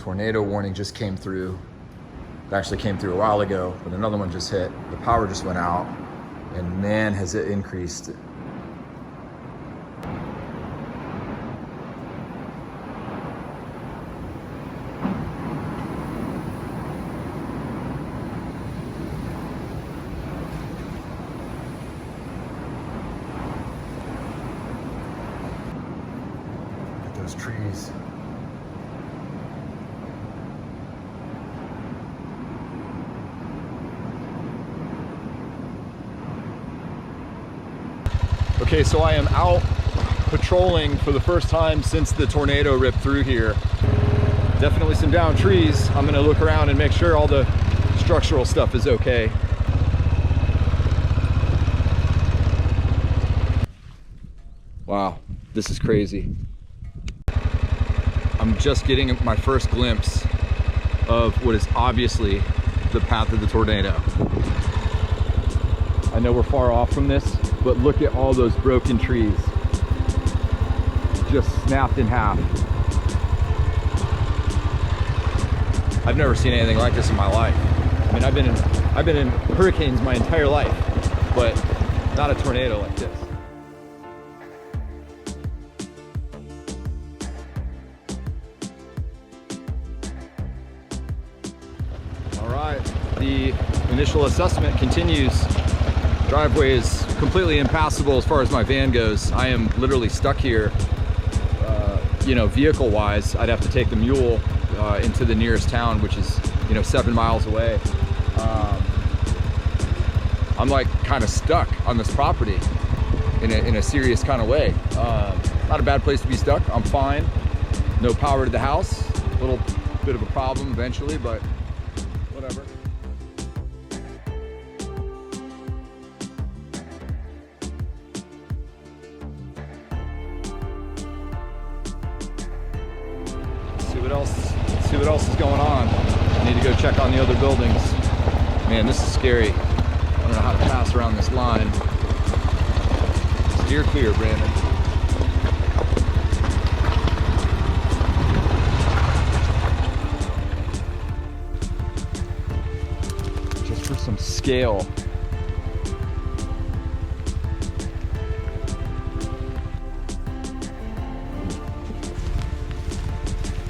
Tornado warning just came through. It actually came through a while ago, but another one just hit. The power just went out, and man, has it increased. Look at those trees. Okay, so I am out patrolling for the first time since the tornado ripped through here. Definitely some downed trees. I'm gonna look around and make sure all the structural stuff is okay. Wow, this is crazy. I'm just getting my first glimpse of what is obviously the path of the tornado. I know we're far off from this, but look at all those broken trees. Just snapped in half. I've never seen anything like this in my life. I mean, I've been in hurricanes my entire life, but not a tornado like this. All right, the initial assessment continues. Driveway is completely impassable as far as my van goes. I am literally stuck here. You know, vehicle-wise, I'd have to take the mule into the nearest town, which is, 7 miles away. I'm like kind of stuck on this property in a serious kind of way. Not a bad place to be stuck. I'm fine. No power to the house. A little bit of a problem eventually, but whatever. See what else is going on. I need to go check on the other buildings. Man, this is scary. I don't know how to pass around this line. Steer clear, Brandon. Just for some scale.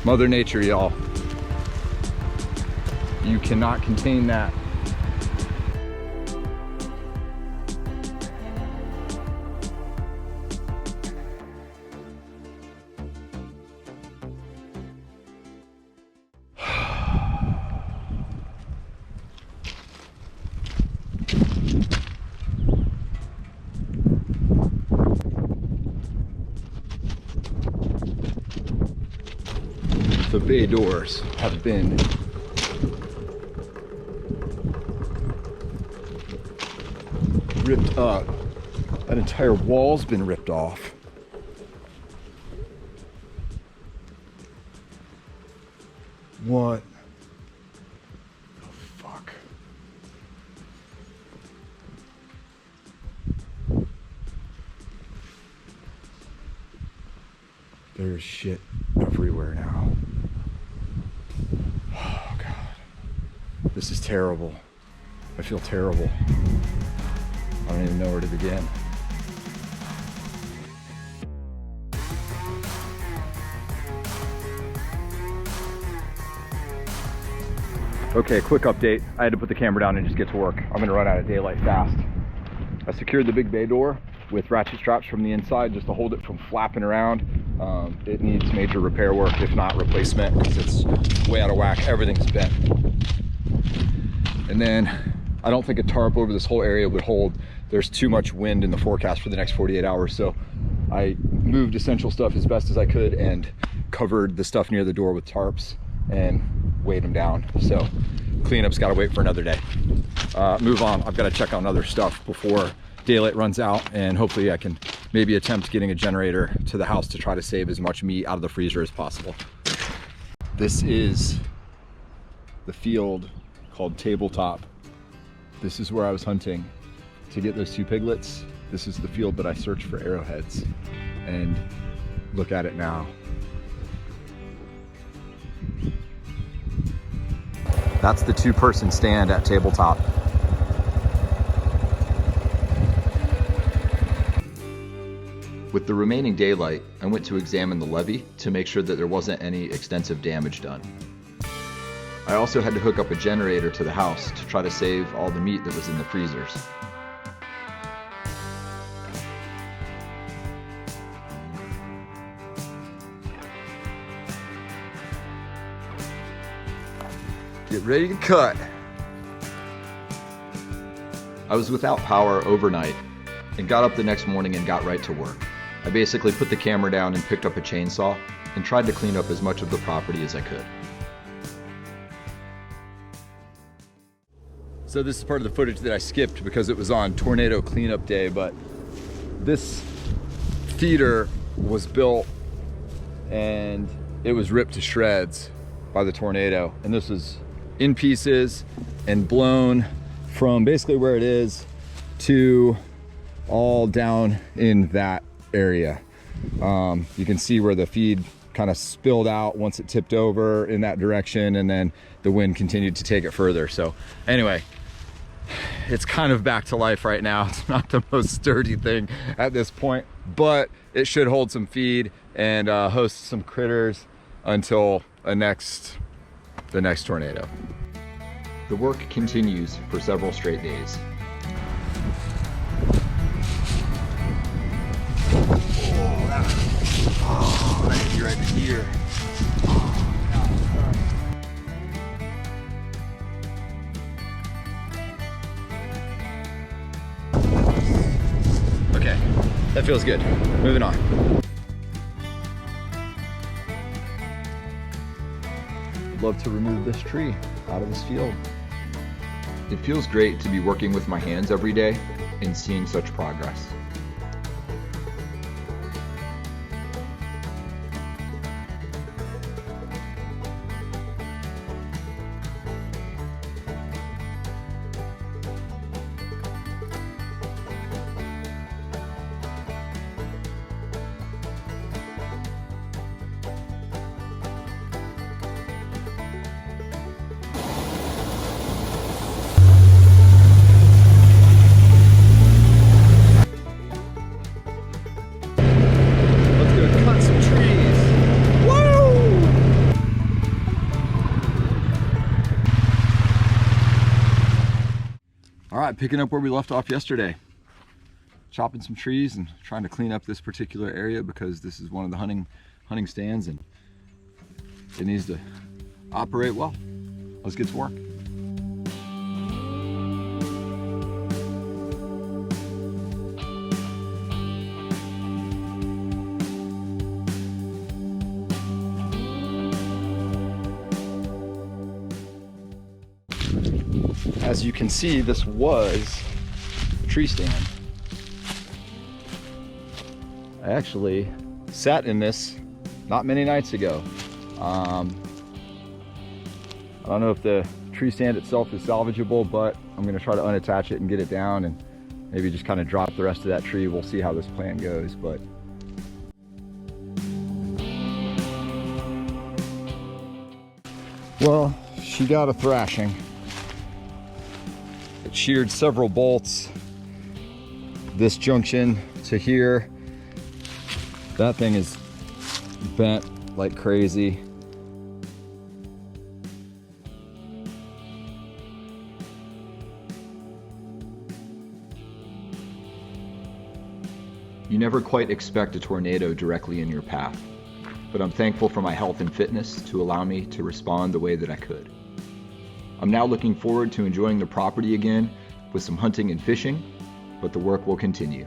Mother Nature, y'all. You cannot contain that. The bay doors have been ripped up. That entire wall's been ripped off. What the fuck? There's shit everywhere now. Oh God. This is terrible. I feel terrible. I don't even know where to begin. Okay, quick update. I had to put the camera down and just get to work. I'm gonna run out of daylight fast. I secured the big bay door with ratchet straps from the inside just to hold it from flapping around. It needs major repair work, if not replacement, because it's way out of whack. Everything's bent. And then I don't think a tarp over this whole area would hold. There's too much wind in the forecast for the next 48 hours. So I moved essential stuff as best as I could and covered the stuff near the door with tarps and weighed them down. So cleanup's got to wait for another day. Move on. I've got to check on other stuff before daylight runs out, and hopefully I can maybe attempt getting a generator to the house to try to save as much meat out of the freezer as possible. This is the field called Tabletop. This is where I was hunting to get those 2 piglets. This is the field that I searched for arrowheads, and look at it now. That's the 2-person stand at Tabletop. With the remaining daylight, I went to examine the levee to make sure that there wasn't any extensive damage done. I also had to hook up a generator to the house to try to save all the meat that was in the freezers. Get ready to cut. I was without power overnight and got up the next morning and got right to work. I basically put the camera down and picked up a chainsaw and tried to clean up as much of the property as I could. So this is part of the footage that I skipped because it was on tornado cleanup day, but this feeder was built and it was ripped to shreds by the tornado. And this was in pieces and blown from basically where it is to all down in that area. You can see where the feed kind of spilled out once it tipped over in that direction, and then the wind continued to take it further. So anyway, it's kind of back to life right now. It's not the most sturdy thing at this point, but it should hold some feed and host some critters until the next tornado. The work continues for several straight days. I need you right here. Okay, that feels good. Moving on. I'd love to remove this tree out of this field. It feels great to be working with my hands every day and seeing such progress. All right, picking up where we left off yesterday. Chopping some trees and trying to clean up this particular area because this is one of the hunting stands and it needs to operate well. Let's get to work. As you can see, this was a tree stand. I actually sat in this not many nights ago. I don't know if the tree stand itself is salvageable, but I'm gonna try to unattach it and get it down and maybe just kind of drop the rest of that tree. We'll see how this plan goes, but well, she got a thrashing. It sheared several bolts, this junction to here. That thing is bent like crazy. You never quite expect a tornado directly in your path, but I'm thankful for my health and fitness to allow me to respond the way that I could. I'm now looking forward to enjoying the property again with some hunting and fishing, but the work will continue.